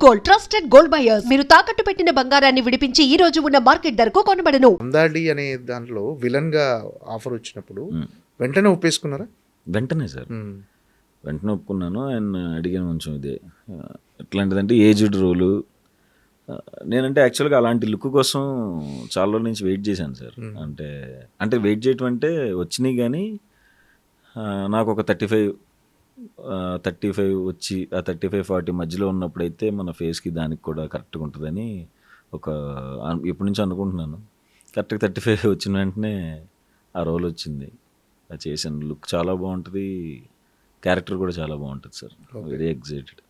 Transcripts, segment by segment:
Gold, trusted gold buyers. మీరు తాకట్టు పెట్టిన బంగారాన్ని విడిపించి ఈ రోజు ఉన్న మార్కెట్ ధరకు కొనబడను. అందాడి అనే దాంట్లో విలన్ గా ఆఫర్ వచ్చినప్పుడు వెంటనే ఒప్పేసుకున్నారా? వెంటనే సార్, వెంటనే ఒప్పుకున్నాను. ఆయన అడిగాను కొంచెం ఇదే ఎట్లాంటిదంటే ఏజ్డ్ రోలు. నేనంటే యాక్చువల్గా అలాంటి లుక్ కోసం చాలా రోజుల నుంచి వెయిట్ చేశాను సార్. అంటే వెయిట్ చేయటం అంటే వచ్చినాయి కానీ నాకు ఒక 35 వచ్చి ఆ 35-40 మధ్యలో ఉన్నప్పుడైతే మన ఫేస్కి దానికి కూడా కరెక్ట్గా ఉంటుందని ఎప్పటి నుంచో అనుకుంటున్నాను. కరెక్ట్గా 35 వచ్చిన వెంటనే ఆ రోల్ వచ్చింది, అది చేశాను. లుక్ చాలా బాగుంటుంది, క్యారెక్టర్ కూడా చాలా బాగుంటుంది సార్. వెరీ ఎగ్జైటెడ్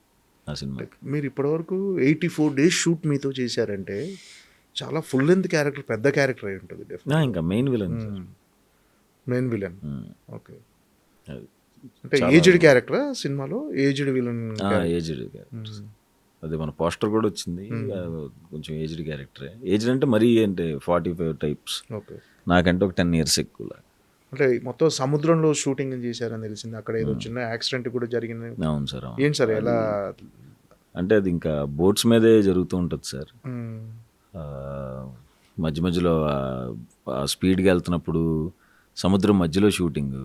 ఆ సినిమా. మీరు ఇప్పటివరకు 84 days షూట్ మీతో చేశారంటే చాలా ఫుల్ లెంత్ క్యారెక్టర్, పెద్ద క్యారెక్టర్ అయి ఉంటుంది. ఇంకా main villain main villain. Okay, అంటే ఏజ్డ్ క్యారెక్టర్ సినిమాలో, ఏజ్డ్ విలన్. ఏజ్డ్ క్యారెక్టర్, అది మన పోస్టర్ కూడా వచ్చింది. కొంచెం ఏజ్డ్ క్యారెక్టరే. ఏజ్డ్ అంటే మరీ అంటే 45 టైప్స్. ఓకే, నాకంటే ఒక 10 years ఎక్కువ. అంటే మొత్తం సముద్రంలో షూటింగ్ చేశారని తెలిసింది. అక్కడ ఏదో చిన్న యాక్సిడెంట్ కూడా జరిగింది. అవును సార్. ఏంటి సార్ ఎలా? అంటే అది ఇంకా బోట్స్ మీదే జరుగుతూ ఉంటుంది సార్. మధ్య మధ్యలో స్పీడ్గా వెళ్తున్నప్పుడు సముద్రం మధ్యలో షూటింగ్.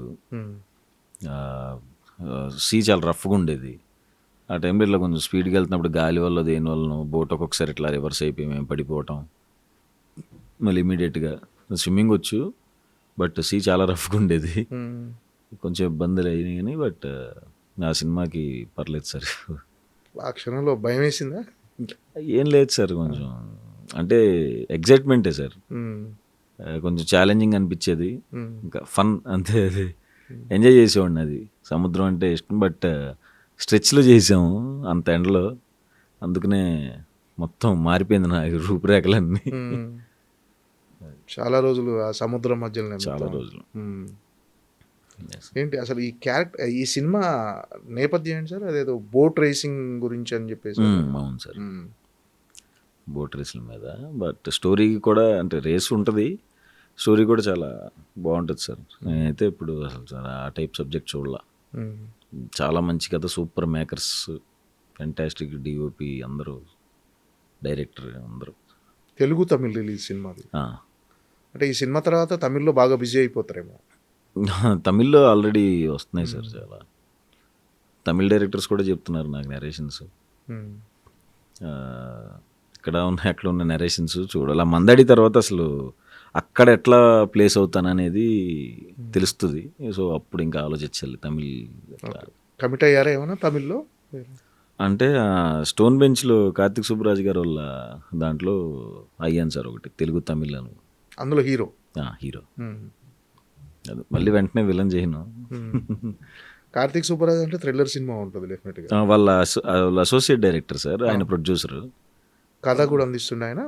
సీ చాలా రఫ్గా ఉండేది ఆ టైంలో. ఇట్లా కొంచెం స్పీడ్గా వెళ్తున్నప్పుడు గాలి వల్ల దేని వల్ల బోట్ ఒక్కొక్కసారి ఇట్లా రివర్స్ అయిపోయి మేము పడిపోవటం. మళ్ళీ ఇమీడియట్గా స్విమ్మింగ్ వచ్చు, బట్ సీ చాలా రఫ్గా ఉండేది. కొంచెం ఇబ్బందులు అయినాయి కానీ బట్ నా సినిమాకి పర్లేదు సార్. ఆ క్షణంలో భయం వేసిందా? ఏం లేదు సార్, కొంచెం అంటే ఎగ్జైట్మెంటే సార్. కొంచెం ఛాలెంజింగ్ అనిపించేది, ఇంకా ఫన్ అంతే. అది ఎంజాయ్ చేసేవాడిని. అది సముద్రం అంటే ఇష్టం, బట్ స్ట్రెచ్లో చేసాము అంత ఎండలో, అందుకనే మొత్తం మారిపోయింది నా రూపురేఖలన్నీ. చాలా రోజులు ఆ సముద్రం మధ్యలో, చాలా రోజులు. ఏంటి అసలు ఈ క్యారెక్టర్, ఈ సినిమా నేపథ్యం ఏంటి సార్? అదేదో బోట్ రేసింగ్ గురించి అని చెప్పేసి. అవును సార్, బోట్ రేసుల మీద. బట్ స్టోరీ కూడా అంటే రేస్ ఉంటుంది, స్టోరీ కూడా చాలా బాగుంటుంది సార్. నేనైతే ఇప్పుడు అసలు చాలా ఆ టైప్ సబ్జెక్ట్ చూడాల. చాలా మంచి కథ, సూపర్ మేకర్స్, ఫెంటాస్టిక్ డిఓపి, అందరూ డైరెక్టర్ అందరూ. తెలుగు తమిళ్ రిలీజ్ సినిమాది. అంటే ఈ సినిమా తర్వాత తమిళ్లో బాగా బిజీ అయిపోతారేమో. తమిళ్లో ఆల్రెడీ వస్తున్నాయి సార్ చాలా. తమిళ్ డైరెక్టర్స్ కూడా చెప్తున్నారు నాకు నెరేషన్స్. ఇక్కడ అక్కడ ఉన్న నెరేషన్స్ చూడాలి. మందడి తర్వాత అసలు అక్కడ ఎట్లా ప్లేస్ అవుతాననేది తెలుస్తుంది. సో అప్పుడు ఇంకా ఆలోచించాలి తమిళ్. కమిట్ అయ్యారా ఏమన్నా తమిళ్లో? అంటే స్టోన్ బెంచ్లో కార్తిక్ సుబ్బరాజ్ గారు వాళ్ళ దాంట్లో అయ్యాను సార్ ఒకటి, తెలుగు తమిళ్ అని. అందులో హీరో? హీరో. అది మళ్ళీ వెంటనే విలన్ చేయను. కార్తిక్ సుబ్బరాజ్ అంటే థ్రిల్లర్ సినిమా ఉంటుంది డెఫినెట్గా. వాళ్ళ అసోసియేట్ డైరెక్టర్ సార్, ఆయన ప్రొడ్యూసర్. కథ కూడా అందిస్తుండే ఆయన?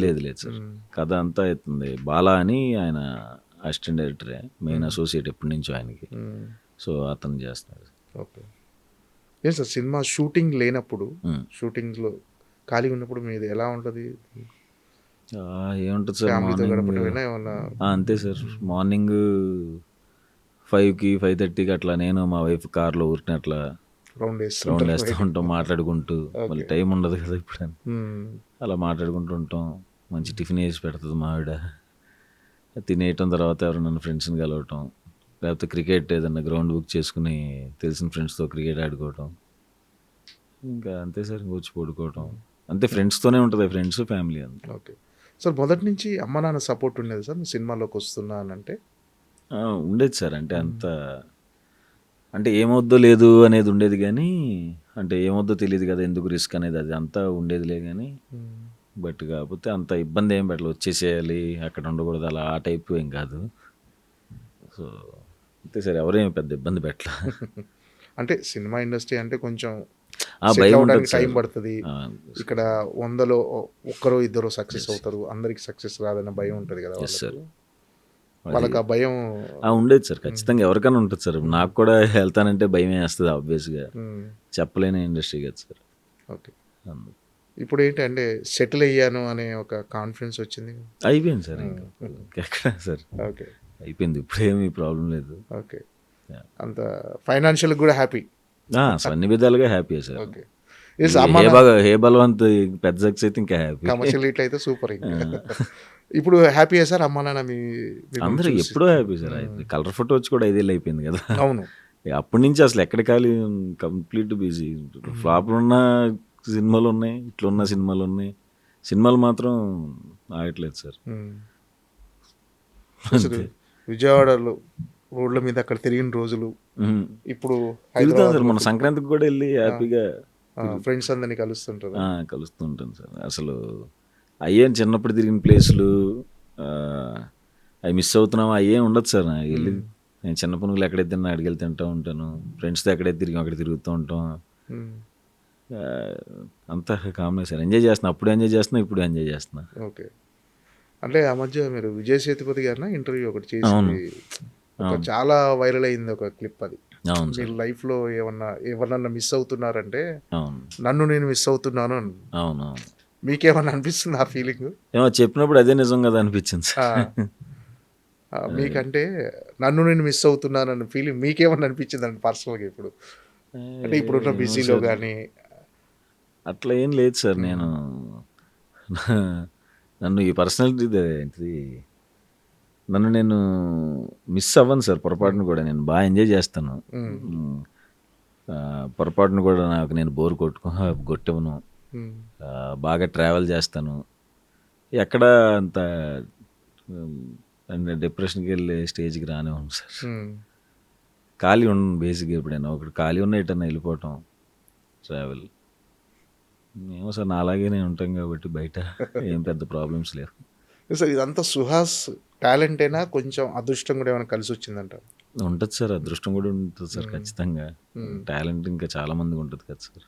లేదు సార్, కథ అంతా అవుతుంది బాలా అని, ఆయన అసిస్టెంట్ డైరెక్టరే, మెయిన్ అసోసియేట్ ఎప్పటి నుంచో ఆయనకి. సో అతను చేస్తున్నాడు. ఓకే, ఏం సార్ సినిమా షూటింగ్ లేనప్పుడు, షూటింగ్లో ఖాళీ ఉన్నప్పుడు మీది ఎలా ఉంటుంది? ఏముంటుంది సార్, అంతే సార్. మార్నింగ్ 5కి 5:30కి అట్లా నేను మా వైఫ్ కార్లో ఊరిని అట్లా రౌండ్ వేస్తూ ఉంటాం మాట్లాడుకుంటూ. మళ్ళీ టైం ఉండదు కదా ఇప్పుడు, అలా మాట్లాడుకుంటూ ఉంటాం. మంచి టిఫిన్ వేసి పెడుతుంది మా ఆవిడ. తినేయటం తర్వాత ఎవరు నన్ను ఫ్రెండ్స్ని కలవటం, లేకపోతే క్రికెట్ ఏదన్నా గ్రౌండ్ బుక్ చేసుకుని తెలిసిన ఫ్రెండ్స్తో క్రికెట్ ఆడుకోవటం. ఇంకా అంతే సార్, వచ్చి పడుకోవటం అంతే. ఫ్రెండ్స్తోనే ఉంటుంది, ఫ్రెండ్స్ ఫ్యామిలీ అంతే. ఓకే సార్, మొదటి నుంచి అమ్మ నాన్న సపోర్ట్ ఉండేది సార్ సినిమాలోకి వస్తున్నా అని? అంటే ఉండేది సార్. అంటే అంత అంటే ఏమొద్దో లేదు అనేది ఉండేది కానీ, అంటే ఏమొద్దో తెలియదు కదా ఎందుకు రిస్క్ అనేది, అది అంతా ఉండేదిలే కానీ. బట్ కాకపోతే అంత ఇబ్బంది ఏం పెట్టలేదు, వచ్చేసేయాలి అక్కడ ఉండకూడదు అలా ఆ టైప్ ఏం కాదు. సో అంతే సార్, ఎవరేం పెద్ద ఇబ్బంది పెట్టలే. అంటే సినిమా ఇండస్ట్రీ అంటే కొంచెం టైం పడుతుంది. ఇక్కడ 100లో 1-2 సక్సెస్ అవుతారు, అందరికి సక్సెస్ రాదన్న భయం ఉంటుంది కదా వాళ్ళకి. ఆ భయం ఉండేది సార్, ఖచ్చితంగా ఎవరికైనా ఉంటుంది సార్. నాకు కూడా వెళ్తానంటే భయం వేస్తుంది ఆబ్వియస్గా, చెప్పలేని ఇండస్ట్రీ కదా సార్. ఓకే, ఇప్పుడు ఏంటంటే సెటిల్ అయ్యాను అనే ఒక కాన్ఫిడెన్స్ వచ్చింది? అయిపోయింది సార్, ఎక్కడ సార్. ఓకే, అయిపోయింది, ఇప్పుడు ఏమీ ప్రాబ్లం లేదు. ఓకే, అంత ఫైనాన్షియల్ కూడా హ్యాపీ? అన్ని విధాలుగా హ్యాపీ సార్. ఓకే, Yes, అమ్మ హే బలవంత్ పెద్ద సక్సెస్ అయితే ఇంకా హ్యాపీ. కమర్షియల్ హిట్ అయితే సూపర్. ఇంకా ఇప్పుడు హ్యాపీ సార్ అమ్మ నాన్న అందరూ ఎప్పుడూ హ్యాపీ సార్. కలర్ ఫోటో వచ్చి కూడా 5 ఏళ్ళు అయిపోయింది కదా. అవును. అప్పటి నుంచి అసలు ఎక్కడ ఖాళీ, కంప్లీట్ బిజీ. ఫ్లాప్లు ఉన్న సినిమాలు ఉన్నాయి, ఇట్లున్న సినిమాలు ఉన్నాయి. సినిమాలు మాత్రం ఆగట్లేదు సార్. విజయవాడలో రోడ్ల మీద అక్కడ తిరిగిన రోజులు ఇప్పుడు తిరుగుతాం సార్. మన సంక్రాంతికి కూడా వెళ్ళి హ్యాపీగా ఫ్రెండ్స్ అందరినీ కలుస్తుంటారు. కలుస్తుంటాను సార్. అసలు అయ్యేం చిన్నప్పుడు తిరిగిన ప్లేసులు అవి మిస్ అవుతున్నాము, అయ్యేం ఉండదు సార్. నాకు వెళ్ళి నేను చిన్న పనులు ఎక్కడైతే తిన్నా అడిగి వెళ్ళి తింటూ ఉంటాను. ఫ్రెండ్స్తో ఎక్కడైతే తిరిగి అక్కడ తిరుగుతూ ఉంటాం. అంతా కామనే సార్. ఎంజాయ్ చేస్తున్నా, అప్పుడు ఎంజాయ్ చేస్తున్నా, ఇప్పుడు ఎంజాయ్ చేస్తున్నా. ఓకే. అంటే ఆ మధ్య మీరు విజయ్ సేతుపతి గారిన ఇంటర్వ్యూ ఒకటి చేసి చాలా వైరల్ అయింది ఒక క్లిప్. అది మీరు లైఫ్ లో ఎవరన్నా మిస్ అవుతున్నారంటే నన్ను నేను మిస్ అవుతున్నాను. అవును. మీకేమన్నా అనిపిస్తుంది ఆ ఫీలింగ్? ఏమో చెప్పినప్పుడు అదే నిజం కదా అనిపించింది సార్. మీకంటే నన్ను నేను మిస్ అవుతున్నాను అన్న ఫీలింగ్ మీకేమన్నా అనిపించింది అండి పర్సనల్గా? ఇప్పుడు అంటే ఇప్పుడున్న బిజీలో కానీ అట్లా ఏం లేదు సార్. నేను నన్ను ఈ పర్సనాలిటీ నన్ను నేను మిస్ అవ్వను సార్ పొరపాటును కూడా. నేను బాగా ఎంజాయ్ చేస్తాను. పొరపాటును కూడా నాకు నేను బోర్ కొట్టవను. బాగా ట్రావెల్ చేస్తాను. ఎక్కడ అంత డిప్రెషన్కి వెళ్ళే స్టేజ్కి రానివ్వను సార్. ఖాళీ ఉండను బేసిక్గా. ఎప్పుడైనా ఒకటి ఖాళీ ఉన్న ఎటన్నా వెళ్ళిపోవటం, ట్రావెల్. ఏమో సార్, నా అలాగే నేను ఉంటాం కాబట్టి బయట ఏం పెద్ద ప్రాబ్లమ్స్ లేవు సార్. ఇదంతా సుహాస్ టాలెంట్ అయినా కొంచెం అదృష్టం కూడా ఏమైనా కలిసి వచ్చిందంట? ఉంటుంది సార్, అదృష్టం కూడా ఉంటుంది సార్ ఖచ్చితంగా. టాలెంట్ ఇంకా చాలా మందికి ఉంటుంది కదా సార్.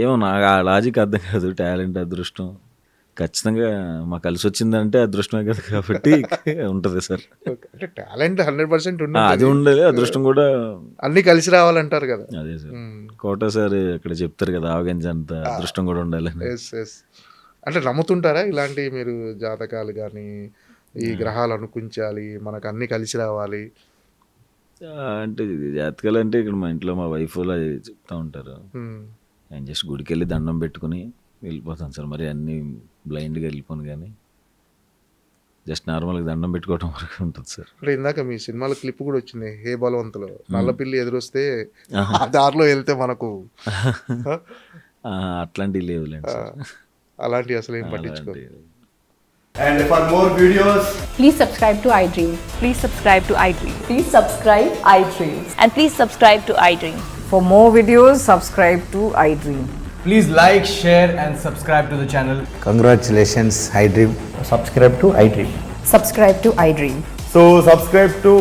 ఏమో నాకు ఆ లాజిక్ అర్థం కాదు. టాలెంట్ అదృష్టం ఖచ్చితంగా మాకు కలిసి వచ్చిందంటే అదృష్టమే కదా, కాబట్టి ఉంటుంది సార్. అంటే టాలెంట్ 100% అది ఉండాలి, అదృష్టం కూడా అన్ని కలిసి రావాలంటారు కదా. అదే సార్, కోట సార్ ఇక్కడ చెప్తారు కదా, ఆవగింజ అంత అదృష్టం కూడా ఉండాలి. అంటే నమ్ముతుంటారా ఇలాంటి మీరు జాతకాలు కానీ, ఈ గ్రహాలు అనుకుంచాలి, మనకు అన్ని కలిసి రావాలి అంటే? జాతకాలు అంటే ఇక్కడ మా ఇంట్లో మా వైఫ్ చెప్తా ఉంటారు. నేను జస్ట్ గుడికి వెళ్ళి దండం పెట్టుకుని వెళ్ళిపోతాను సార్. మరి అన్నీ బ్లైండ్గా వెళ్ళిపోను, కానీ జస్ట్ నార్మల్గా దండం పెట్టుకోవడం వరకు ఉంటుంది సార్. అంటే ఇందాక మీ సినిమాలో క్లిప్ కూడా వచ్చింది, హే బలవంతులో నల్లపిల్లి ఎదురొస్తే ఆ దారిలో వెళ్తే మనకు అట్లాంటివి లేవులేండి సార్. అలాంటివి అసలు ఏం పట్టించుకో. And for more videos, please subscribe to iDream. Please subscribe to iDream. Please subscribe iDream. And please subscribe to iDream. For more videos, subscribe to iDream. please like, share and subscribe to the channel. Congratulations, iDream. Subscribe to iDream. Subscribe to iDream. So subscribe to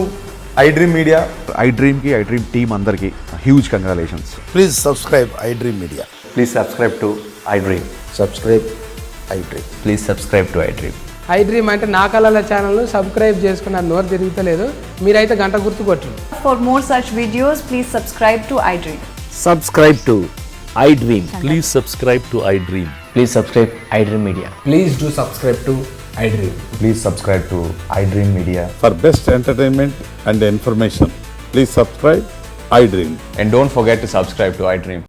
iDream Media. iDream ki iDream team andarki huge congratulations. Please subscribe iDream Media. Please subscribe to iDream. Subscribe iDream. Please subscribe to iDream. iDream అంటే నా కళల ఛానల్ను subscribe చేసుకున్న నోరు తిరుగుతలేదు, మీరైతే గంట గుర్తు కొట్టండి. For more such videos, please subscribe to iDream. Subscribe to iDream. Please subscribe to iDream. Please subscribe iDream Media. Please do subscribe to iDream. Please subscribe to iDream Media. For best entertainment and information, please subscribe iDream. And don't forget to subscribe to iDream.